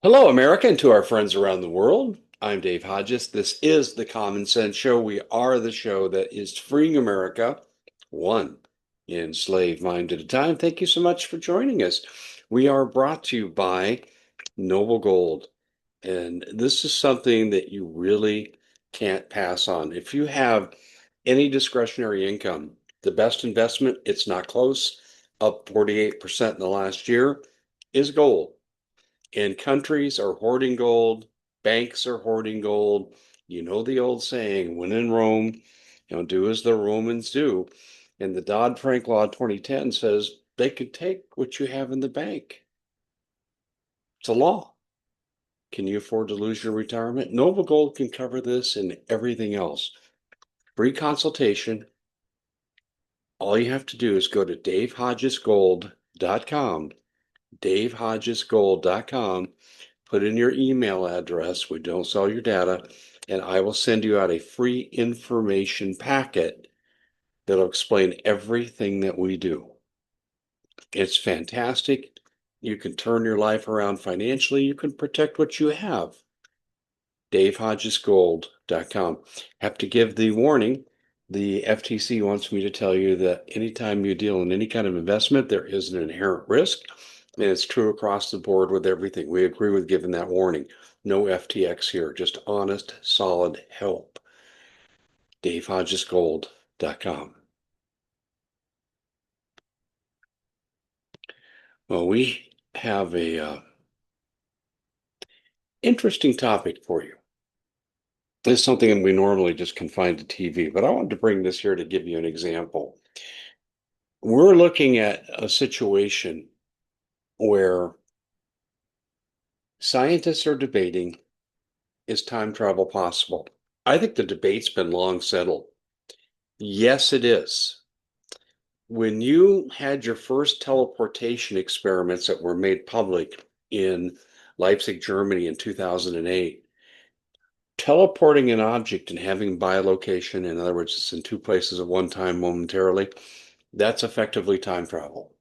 Hello, America, and to our friends around the world. I'm Dave Hodges. This is the Common Sense Show. We are the show that is freeing America one enslaved mind at a time. Thank you so much for joining us. We are brought to you by Noble Gold, and this is something that you really can't pass on. If you have any discretionary income, the best investment, it's not close, up 48% in the last year, is gold. And countries are hoarding gold, banks are hoarding gold. You know the old saying, when in Rome, do as the Romans do. And the Dodd-Frank Law 2010 says they could take what you have in the bank. It's a law. Can you afford to lose your retirement? Noble Gold can cover this and everything else. Free consultation. All you have to do is go to davehodgesgold.com, davehodgesgold.com. Put in your email address. We don't sell your data. And I will send you out a free information packet that'll explain everything that we do. It's fantastic. You can turn your life around financially. You can protect what you have. DaveHodgesGold.com. Have to give the warning. The FTC wants me to tell you that anytime you deal in any kind of investment, there is an inherent risk. And it's true across the board with everything. We agree with giving that warning. No FTX here, just honest, solid help. DaveHodgesGold.com. Well, we have a interesting topic for you. It's something we normally just confine to TV, but I wanted to bring this here to give you an example. We're looking at a situation where scientists are debating, is time travel possible? I think the debate's been long settled. Yes, it is. When you had your first teleportation experiments that were made public in Leipzig, Germany in 2008, teleporting an object and having bilocation, in other words, it's in two places at one time momentarily, that's effectively time travel.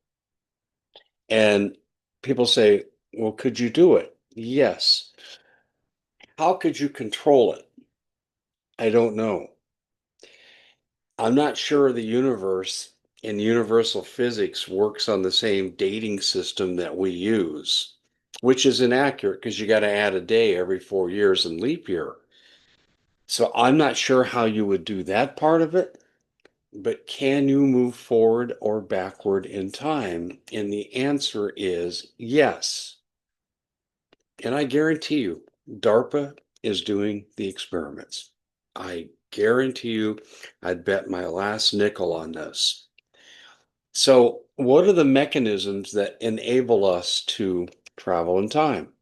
And people say, well, could you do it? Yes. How could you control it? I don't know. I'm not sure the universe and universal physics works on the same dating system that we use, which is inaccurate because you got to add a day every 4 years in leap year. So I'm not sure how you would do that part of it, but can you move forward or backward in time? And the answer is yes. And I guarantee you, DARPA is doing the experiments. I guarantee you, I'd bet my last nickel on this. So, what are the mechanisms that enable us to travel in time?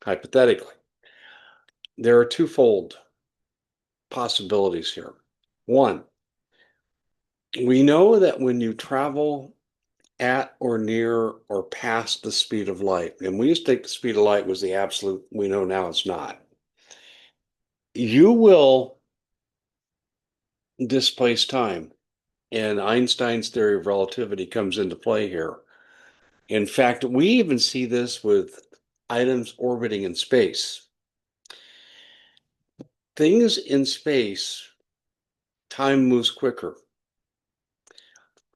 Hypothetically, there are twofold possibilities here. One, we know that when you travel at or near or past the speed of light, and we used to think the speed of light was the absolute, we know now it's not. You will displace time. And Einstein's theory of relativity comes into play here. In fact, we even see this with items orbiting in space. Things in space, time moves quicker.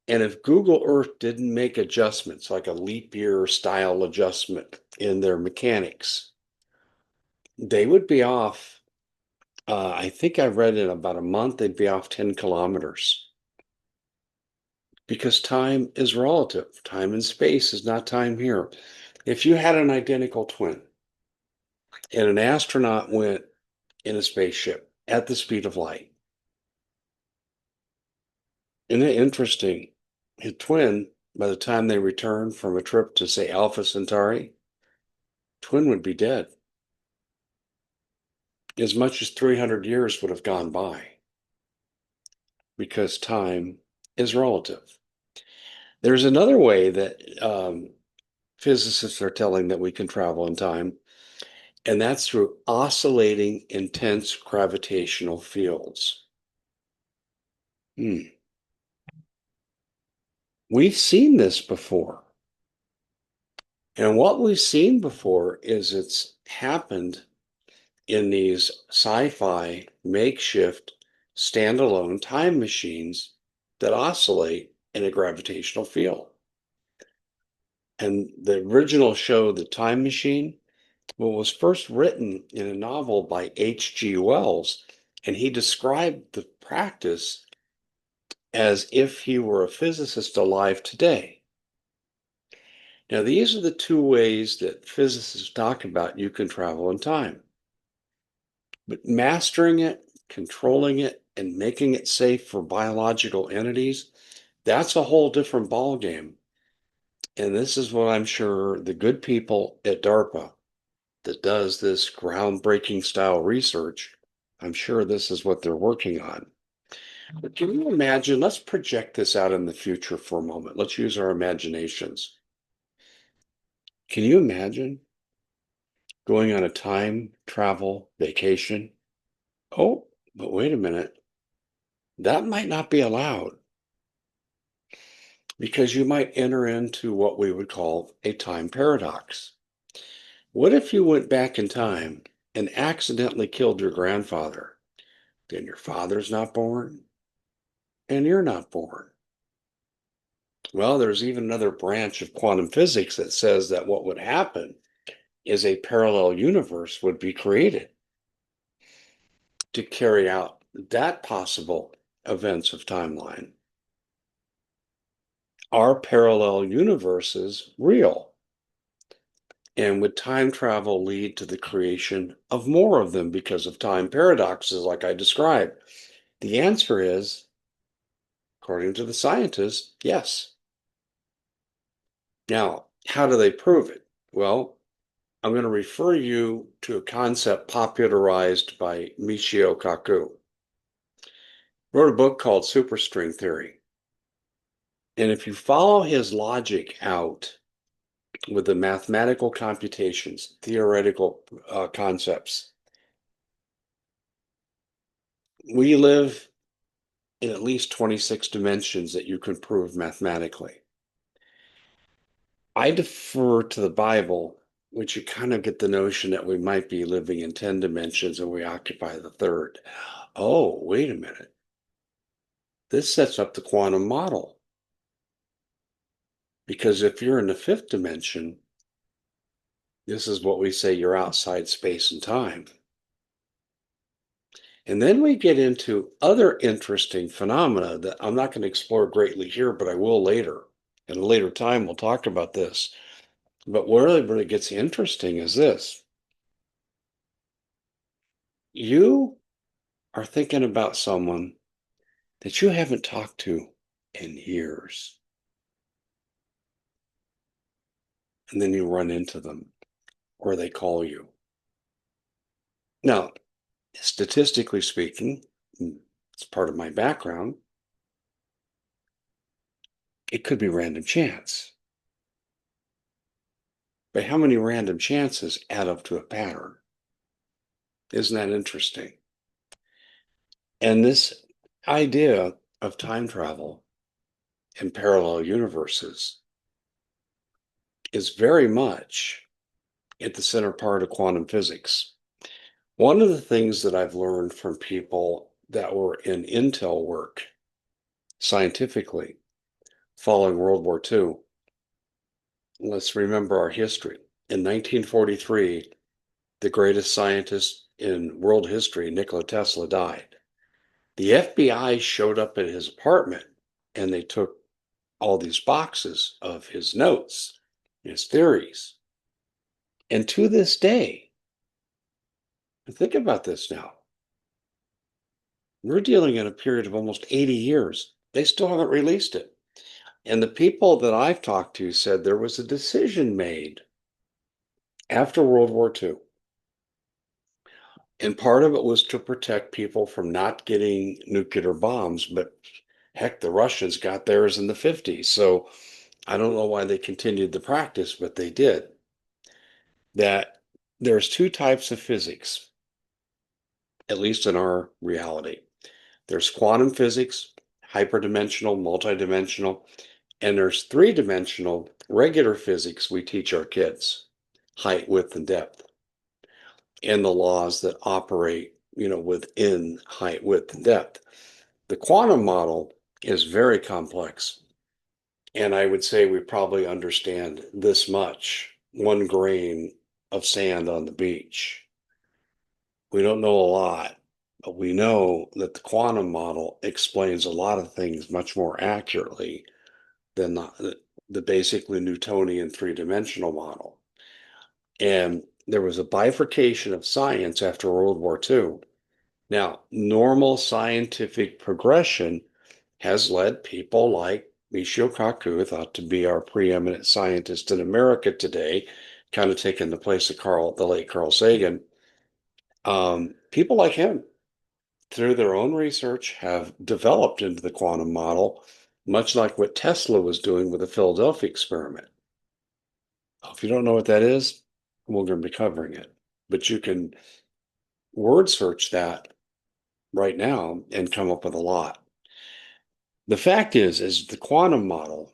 And if Google Earth didn't make adjustments, like a leap year style adjustment in their mechanics, they would be off. I think I read in about a month, they'd be off 10 kilometers because time is relative. Time and space is not time here. If you had an identical twin and an astronaut went in a spaceship at the speed of light, isn't it interesting? His twin, by the time they return from a trip to, say, Alpha Centauri, twin would be dead. As much as 300 years would have gone by because time is relative. There's another way that physicists are telling that we can travel in time, and that's through oscillating intense gravitational fields. Hmm. We've seen this before. And what we've seen before is it's happened in these sci-fi makeshift standalone time machines that oscillate in a gravitational field. And the original show, The Time Machine, well, was first written in a novel by H.G. Wells, and he described the practice as if he were a physicist alive today. Now, these are the two ways that physicists talk about you can travel in time. But mastering it, controlling it, and making it safe for biological entities, that's a whole different ballgame. And this is what I'm sure the good people at DARPA that does this groundbreaking style research, I'm sure this is what they're working on. But can you imagine? Let's project this out in the future for a moment. Let's use our imaginations. Can you imagine going on a time travel vacation? Oh, but wait a minute. That might not be allowed because you might enter into what we would call a time paradox. What if you went back in time and accidentally killed your grandfather? Then your father's not born and you're not born. Well, there's even another branch of quantum physics that says that what would happen is a parallel universe would be created to carry out that possible events of timeline. Are parallel universes real? And would time travel lead to the creation of more of them because of time paradoxes like I described? The answer is, according to the scientists, yes. Now, how do they prove it? Well, I'm going to refer you to a concept popularized by Michio Kaku. Wrote a book called Superstring Theory. And if you follow his logic out with the mathematical computations, theoretical concepts, we live in at least 26 dimensions that you can prove mathematically. I defer to the Bible, which you kind of get the notion that we might be living in 10 dimensions and we occupy the third. Oh, wait a minute. This sets up the quantum model. Because if you're in the fifth dimension, this is what we say you're outside space and time. And then we get into other interesting phenomena that I'm not going to explore greatly here, but I will later. In a later time, we'll talk about this. But where it really gets interesting is this. You are thinking about someone that you haven't talked to in years. And then you run into them or they call you. Now, statistically speaking, it's part of my background. It could be random chance. But how many random chances add up to a pattern? Isn't that interesting? And this idea of time travel and parallel universes is very much at the center part of quantum physics. One of the things that I've learned from people that were in intel work scientifically following World War II, let's remember our history. In 1943, the greatest scientist in world history, Nikola Tesla, died. The FBI showed up at his apartment and they took all these boxes of his notes, his theories. And to this day, think about this now. We're dealing in a period of almost 80 years. They still haven't released it. And the people that I've talked to said there was a decision made after World War II. And part of it was to protect people from not getting nuclear bombs, but heck, the Russians got theirs in the 50s. So I don't know why they continued the practice, but they did. That there's two types of physics, at least in our reality. There's quantum physics, hyperdimensional, multidimensional, And there's three-dimensional regular physics we teach our kids, height, width, and depth, and the laws that operate, within height, width, and depth. The quantum model is very complex. And I would say we probably understand this much, 1 grain of sand on the beach. We don't know a lot, but we know that the quantum model explains a lot of things much more accurately than the basically Newtonian three-dimensional model. And there was a bifurcation of science after World War II. Now, normal scientific progression has led people like Michio Kaku, thought to be our preeminent scientist in America today, kind of taking the place of the late Carl Sagan. People like him, through their own research, have developed into the quantum model, much like what Tesla was doing with the Philadelphia experiment. If you don't know what that is, we're going to be covering it. But you can word search that right now and come up with a lot. The fact is the quantum model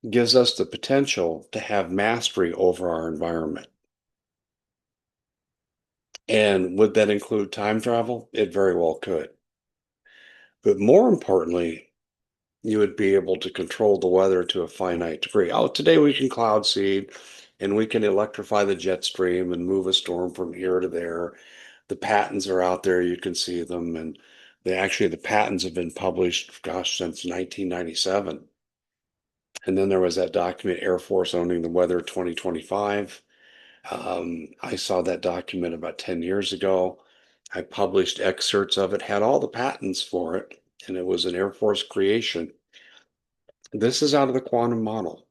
gives us the potential to have mastery over our environment. And would that include time travel? It very well could. But more importantly, you would be able to control the weather to a finite degree. Oh, today we can cloud seed and we can electrify the jet stream and move a storm from here to there. The patents are out there, you can see them. And the patents have been published, gosh, since 1997. And then there was that document, Air Force Owning the Weather 2025. I saw that document about 10 years ago. I published excerpts of it, had all the patents for it, and it was an Air Force creation. This is out of the quantum model.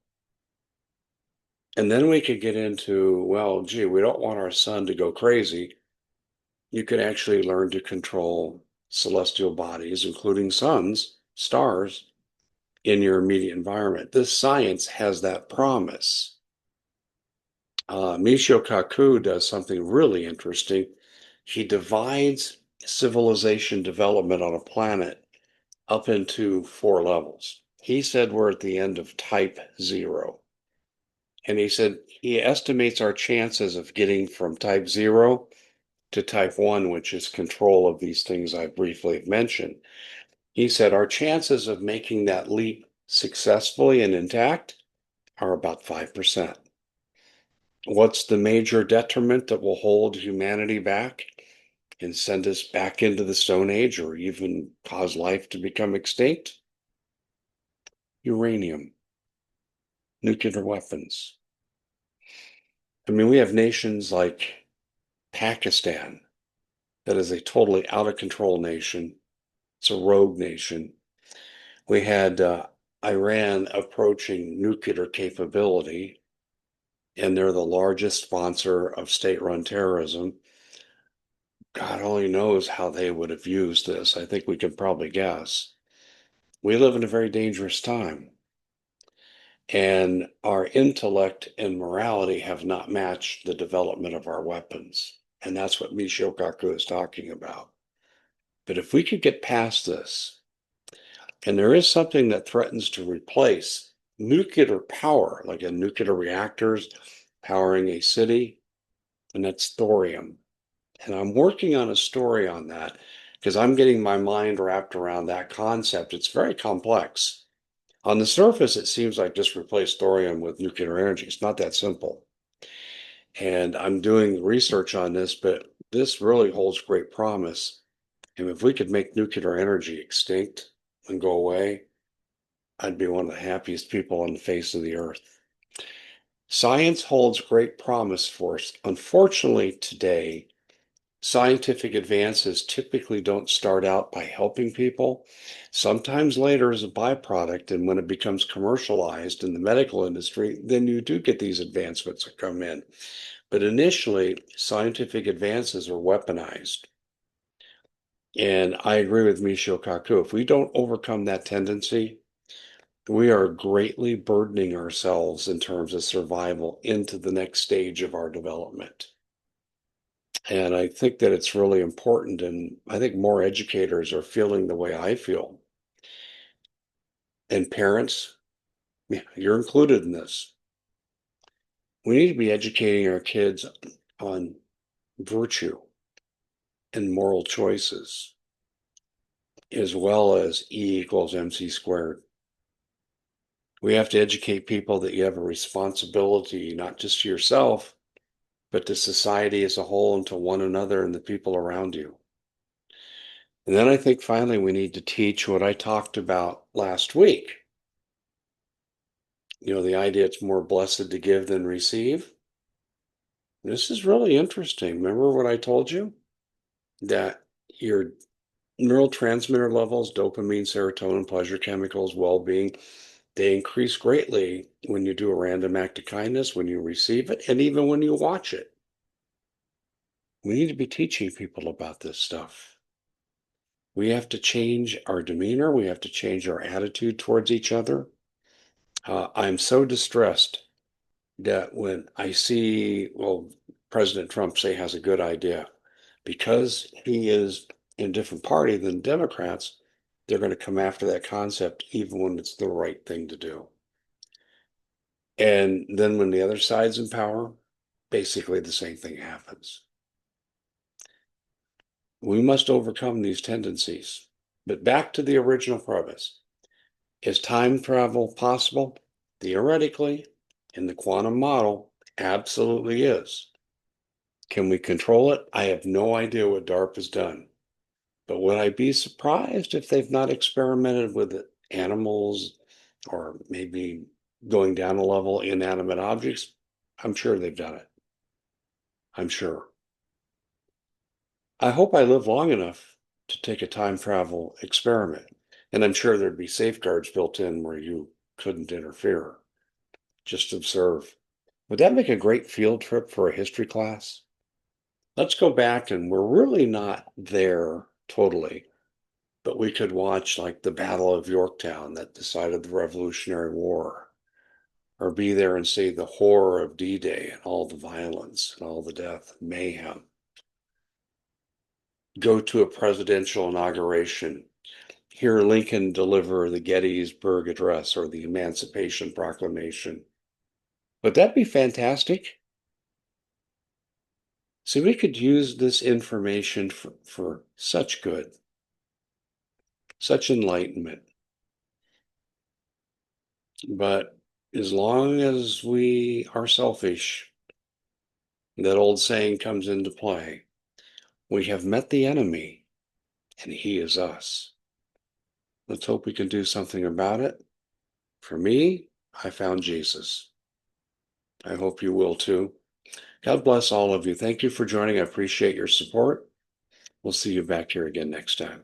And then we could get into, well, gee, we don't want our sun to go crazy. You could actually learn to control celestial bodies, including suns, stars, in your immediate environment. This science has that promise. Michio Kaku does something really interesting. He divides civilization development on a planet up into 4 levels. He said we're at the end of type 0. And he said he estimates our chances of getting from type 0 to type 1, which is control of these things I briefly mentioned. He said our chances of making that leap successfully and intact are about 5%. What's the major detriment that will hold humanity back and send us back into the Stone Age or even cause life to become extinct? Uranium, nuclear weapons. I mean, we have nations like Pakistan that is a totally out of control nation. It's a rogue nation. We had Iran approaching nuclear capability, and they're the largest sponsor of state-run terrorism. God only knows how they would have used this. I think we can probably guess. We live in a very dangerous time, and our intellect and morality have not matched the development of our weapons. And that's what Michio Kaku is talking about. But if we could get past this, and there is something that threatens to replace nuclear power, like in nuclear reactors powering a city, and that's thorium. And I'm working on a story on that because I'm getting my mind wrapped around that concept. It's very complex. On the surface, it seems like just replace thorium with nuclear energy. It's not that simple. And I'm doing research on this, but this really holds great promise. And if we could make nuclear energy extinct and go away, I'd be one of the happiest people on the face of the earth. Science holds great promise for us. Unfortunately, today, scientific advances typically don't start out by helping people. Sometimes later as a byproduct, and when it becomes commercialized in the medical industry, then you do get these advancements that come in. But initially, scientific advances are weaponized. And I agree with Michio Kaku. If we don't overcome that tendency, we are greatly burdening ourselves in terms of survival into the next stage of our development. And I think that it's really important, and I think more educators are feeling the way I feel. And parents, yeah, you're included in this. We need to be educating our kids on virtue and moral choices, as well as E equals MC squared. We have to educate people that you have a responsibility, not just to yourself, but to society as a whole and to one another and the people around you. And then I think finally we need to teach what I talked about last week. The idea it's more blessed to give than receive. This is really interesting. Remember what I told you? That your neurotransmitter levels, dopamine, serotonin, pleasure chemicals, well-being, they increase greatly when you do a random act of kindness, when you receive it, and even when you watch it. We need to be teaching people about this stuff. We have to change our demeanor. We have to change our attitude towards each other. I'm so distressed that when I see, well, President Trump say has a good idea, because he is in a different party than Democrats, they're going to come after that concept even when it's the right thing to do. And then when the other side's in power, basically the same thing happens. We must overcome these tendencies. But back to the original premise. Is time travel possible? Theoretically, in the quantum model, absolutely is. Can we control it? I have no idea what DARPA has done. But would I be surprised if they've not experimented with animals or maybe going down a level, inanimate objects? I'm sure they've done it. I'm sure. I hope I live long enough to take a time travel experiment. And I'm sure there'd be safeguards built in where you couldn't interfere, just observe. Would that make a great field trip for a history class? Let's go back, and we're really not there totally, but we could watch like the Battle of Yorktown that decided the Revolutionary War, or be there and see the horror of D-Day and all the violence and all the death and mayhem. Go to a presidential inauguration, hear Lincoln deliver the Gettysburg Address or the Emancipation Proclamation. Would that be fantastic? See, we could use this information for such good, such enlightenment. But as long as we are selfish, that old saying comes into play. We have met the enemy, and he is us. Let's hope we can do something about it. For me, I found Jesus. I hope you will too. God bless all of you. Thank you for joining. I appreciate your support. We'll see you back here again next time.